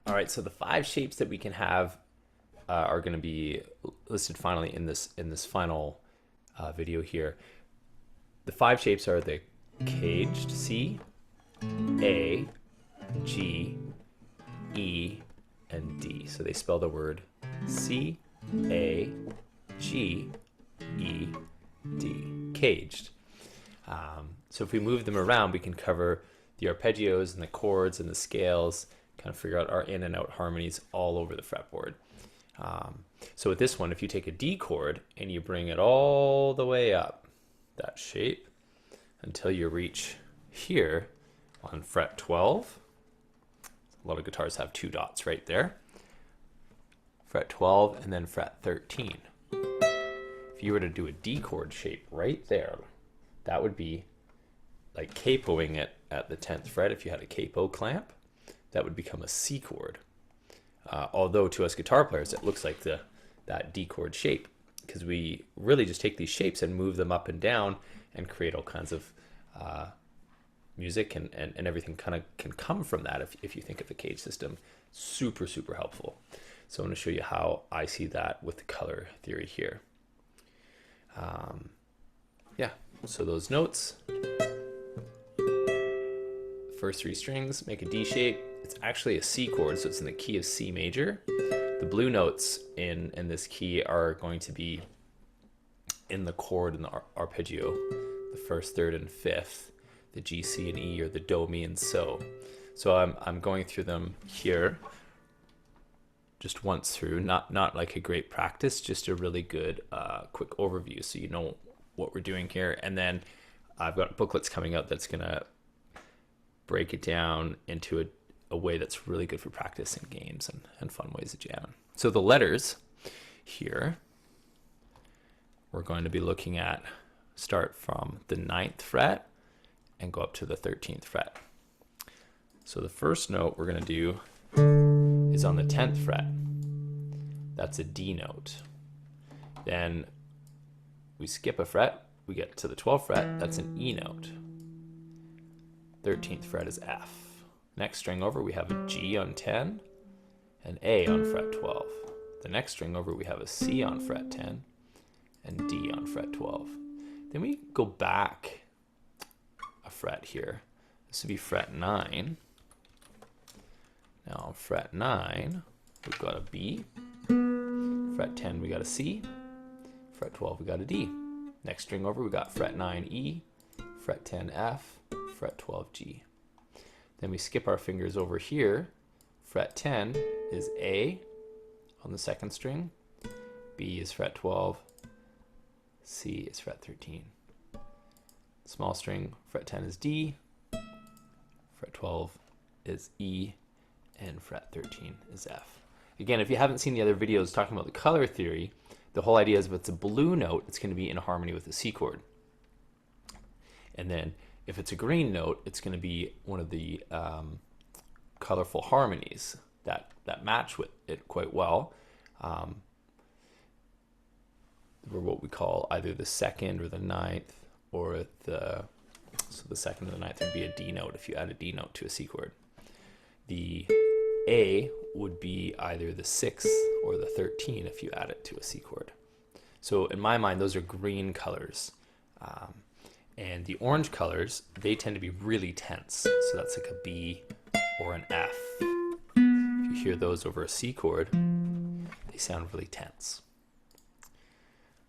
All right, so the 5 shapes that we can have are going to be listed finally in this final video here. The 5 shapes are the caged C, A, G, E, and D. So they spell the word C, A, G, E, D, caged. So if we move them around, we can cover the arpeggios and the chords and the scales, kind of figure out our in and out harmonies all over the fretboard. So with this one, if you take a D chord and you bring it all the way up that shape until you reach here on fret 12, a lot of guitars have 2 dots right there, fret 12 and then fret 13. If you were to do a D chord shape right there, that would be like capoing it at the 10th fret. If you had a capo clamp, that would become a C chord. Although to us guitar players, it looks like that D chord shape, because we really just take these shapes and move them up and down and create all kinds of music and everything kind of can come from that if you think of the CAGED system. Super, super helpful. So I'm going to show you how I see that with the color theory here. Yeah, so those notes, first 3 strings make a D shape. It's actually a C chord, so it's in the key of C major. The blue notes in this key are going to be in the chord and the arpeggio, the 1st, 3rd, and 5th. The G, C, and E are the Do, Mi, and So. So I'm going through them here just once through, not like a great practice, just a really good quick overview so you know what we're doing here. And then I've got booklets coming out that's gonna break it down into a way that's really good for practice and games and fun ways to jam. So the letters here, we're going to be looking at start from the 9th fret and go up to the 13th fret. So the first note we're going to do is on the 10th fret. That's a D note. Then we skip a fret, we get to the 12th fret, that's an E note. 13th fret is F. Next string over we have a G on 10, an A on fret 12. The next string over we have a C on fret 10, and D on fret 12. Then we go back a fret here. This would be fret 9. Now on fret 9, we've got a B. Fret 10, we got a C. Fret 12, we got a D. Next string over, we got fret 9 E, fret 10 F, fret 12 G. Then we skip our fingers over here. Fret 10 is A on the 2nd string. B is fret 12. C is fret 13. Small string, fret 10 is D. Fret 12 is E. And fret 13 is F. Again, if you haven't seen the other videos talking about the color theory, the whole idea is if it's a blue note, it's going to be in harmony with the C chord. And then if it's a green note, it's going to be one of the colorful harmonies that match with it quite well. Or what we call either the 2nd or the 9th, or so the 2nd or the 9th would be a D note if you add a D note to a C chord. The A would be either the 6th or the 13 if you add it to a C chord. So in my mind, those are green colors. And the orange colors, they tend to be really tense. So that's like a B or an F. If you hear those over a C chord, they sound really tense.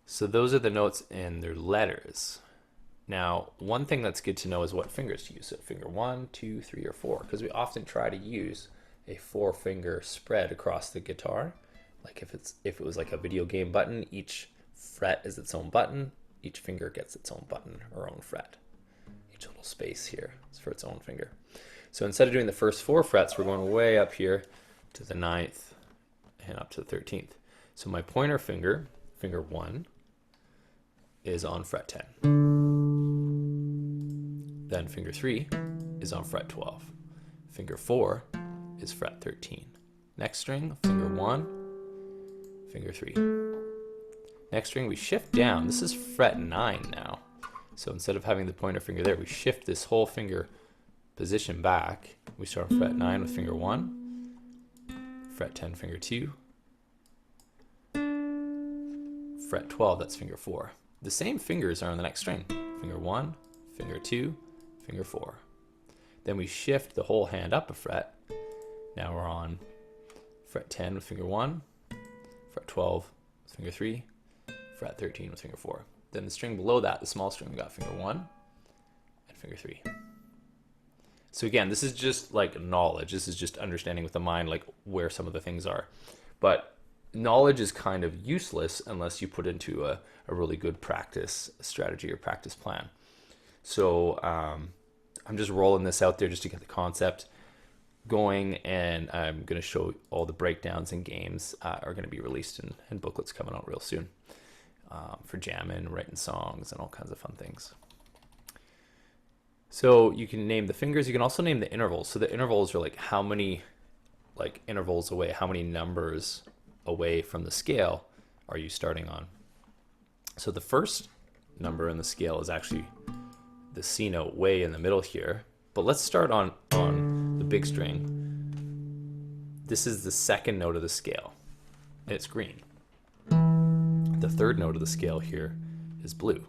So those are the notes in their letters. Now, one thing that's good to know is what fingers to use. So finger 1, 2, 3, or 4, because we often try to use a 4-finger spread across the guitar. Like if it was like a video game button, each fret is its own button. Each finger gets its own button or own fret. Each little space here is for its own finger. So instead of doing the first 4 frets, we're going way up here to the 9th and up to the 13th. So my pointer finger, finger 1, is on fret 10. Then finger 3 is on fret 12. Finger 4 is fret 13. Next string, finger 1, finger 3. Next string, we shift down. This is fret 9 now. So instead of having the pointer finger there, we shift this whole finger position back. We start on fret 9 with finger 1, fret 10, finger 2, fret 12, that's finger 4. The same fingers are on the next string. Finger 1, finger 2, finger 4. Then we shift the whole hand up a fret. Now we're on fret 10 with finger 1, fret 12 with finger 3, fret 13 with finger 4. Then the string below that, the small string, we got finger 1 and finger 3. So again, this is just like knowledge. This is just understanding with the mind like where some of the things are. But knowledge is kind of useless unless you put into a really good practice strategy or practice plan. So I'm just rolling this out there just to get the concept going, and I'm going to show all the breakdowns and games are going to be released in booklets coming out real soon for jamming, writing songs, and all kinds of fun things. So you can name the fingers. You can also name the intervals. So the intervals are like how many like intervals away, how many numbers away from the scale are you starting on. So the first number in the scale is actually the C note way in the middle here. But let's start on the big string. This is the second note of the scale, and it's green. The third note of the scale here is blue.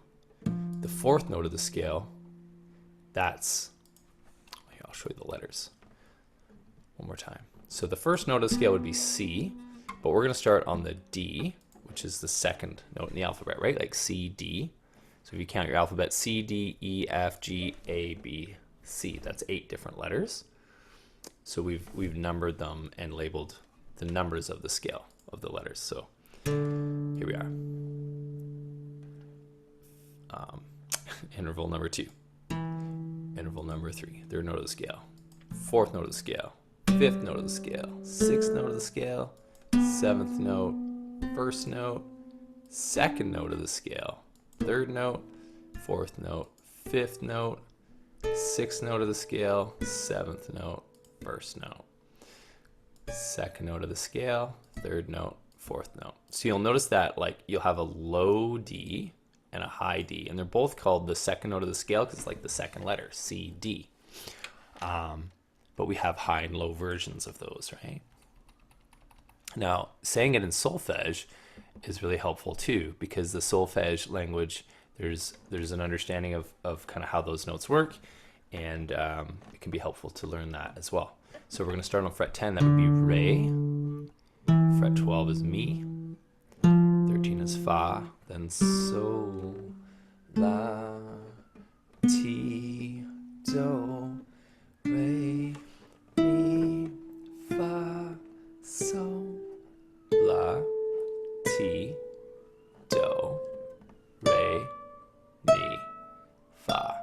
The fourth note of the scale, that's, here, I'll show you the letters one more time. So the first note of the scale would be C, but we're going to start on the D, which is the second note in the alphabet, right? Like C, D. So if you count your alphabet, C, D, E, F, G, A, B, C. That's 8 different letters. So we've numbered them and labeled the numbers of the scale of the letters. So here we are. Interval number 2. Interval number 3. Third note of the scale. Fourth note of the scale. Fifth note of the scale. Sixth note of the scale. Seventh note. First note. Second note of the scale. Third note. Fourth note. Fifth note. Sixth note of the scale. Seventh note. First note. Second note of the scale. Third note. Fourth note. So you'll notice that like you'll have a low D and a high D, and they're both called the second note of the scale because it's like the second letter, C, D. But we have high and low versions of those, right? Now, saying it in solfege is really helpful too, because the solfege language, there's an understanding of kind of how those notes work, and it can be helpful to learn that as well. So we're going to start on fret 10, that would be Re. Fret 12 is Mi. 13 is Fa. Then Sol, La, Ti, Do, Re, Mi, Fa, Sol, La, Ti, Do, Re, Mi, Fa.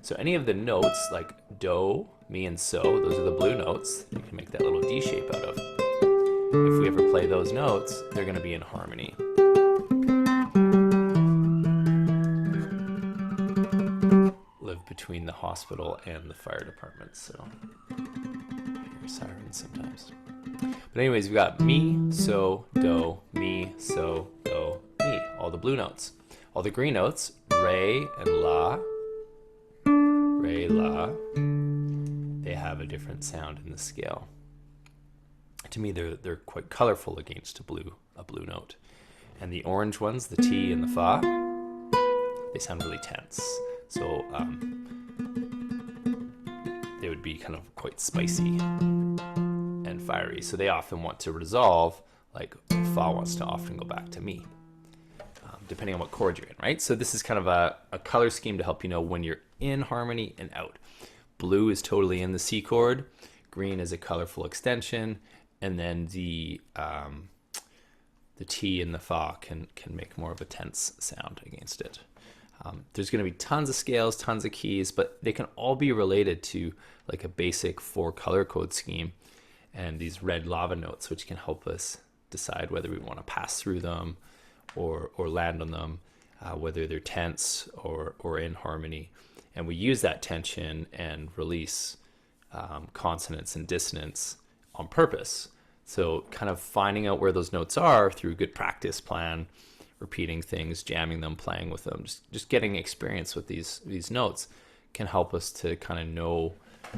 So any of the notes like Do, Mi, and So, those are the blue notes. You can make that little D shape out of. If we ever play those notes, they're going to be in harmony. Live between the hospital and the fire department, so I hear sirens sometimes. But anyways, we've got Mi, So, Do, Mi, So, Do, Mi. All the blue notes. All the green notes, Re and La. Re, La. They have a different sound in the scale. To me, they're quite colorful against a blue note. And the orange ones, the T and the Fa, they sound really tense. So they would be kind of quite spicy and fiery. So they often want to resolve, like Fa wants to often go back to Mi, depending on what chord you're in, right? So this is kind of a color scheme to help you know when you're in harmony and out. Blue is totally in the C chord. Green is a colorful extension. And then the T and the Fa can make more of a tense sound against it. There's going to be tons of scales, tons of keys, but they can all be related to like a basic 4 color code scheme and these red lava notes, which can help us decide whether we want to pass through them or land on them, whether they're tense or in harmony. And we use that tension and release consonants and dissonance on purpose. So kind of finding out where those notes are through good practice plan, repeating things, jamming them, playing with them, just getting experience with these notes can help us to kind of know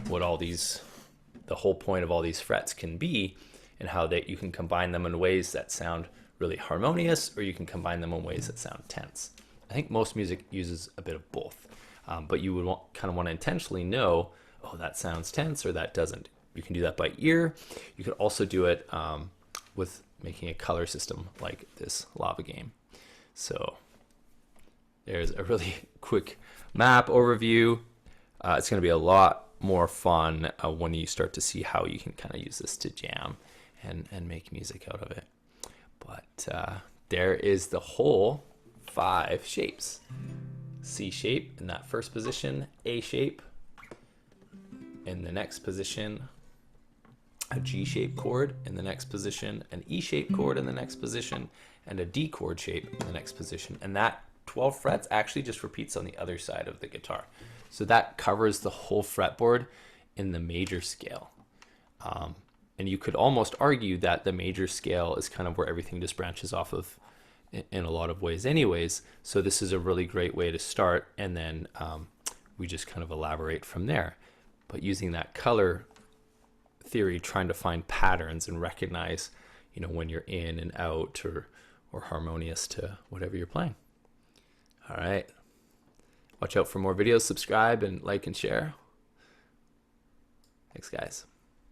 what the whole point of all these frets can be, and how you can combine them in ways that sound really harmonious, or you can combine them in ways that sound tense. I think most music uses a bit of both, but you would kind of want to intentionally know, oh, that sounds tense or that doesn't. You can do that by ear. You could also do it with making a color system like this lava game. So there's a really quick map overview. It's going to be a lot more fun when you start to see how you can kind of use this to jam and make music out of it. But there is the whole 5 shapes. C shape in that first position, A shape in the next position, a G shape chord in the next position, an E shape chord in the next position, and a D chord shape in the next position. And that 12 frets actually just repeats on the other side of the guitar. So that covers the whole fretboard in the major scale. And you could almost argue that the major scale is kind of where everything just branches off of in a lot of ways anyways. So this is a really great way to start, and then we just kind of elaborate from there. But using that color theory, trying to find patterns and recognize, you know, when you're in and out or harmonious to whatever you're playing. All right. Watch out for more videos, subscribe and like and share. Thanks, guys.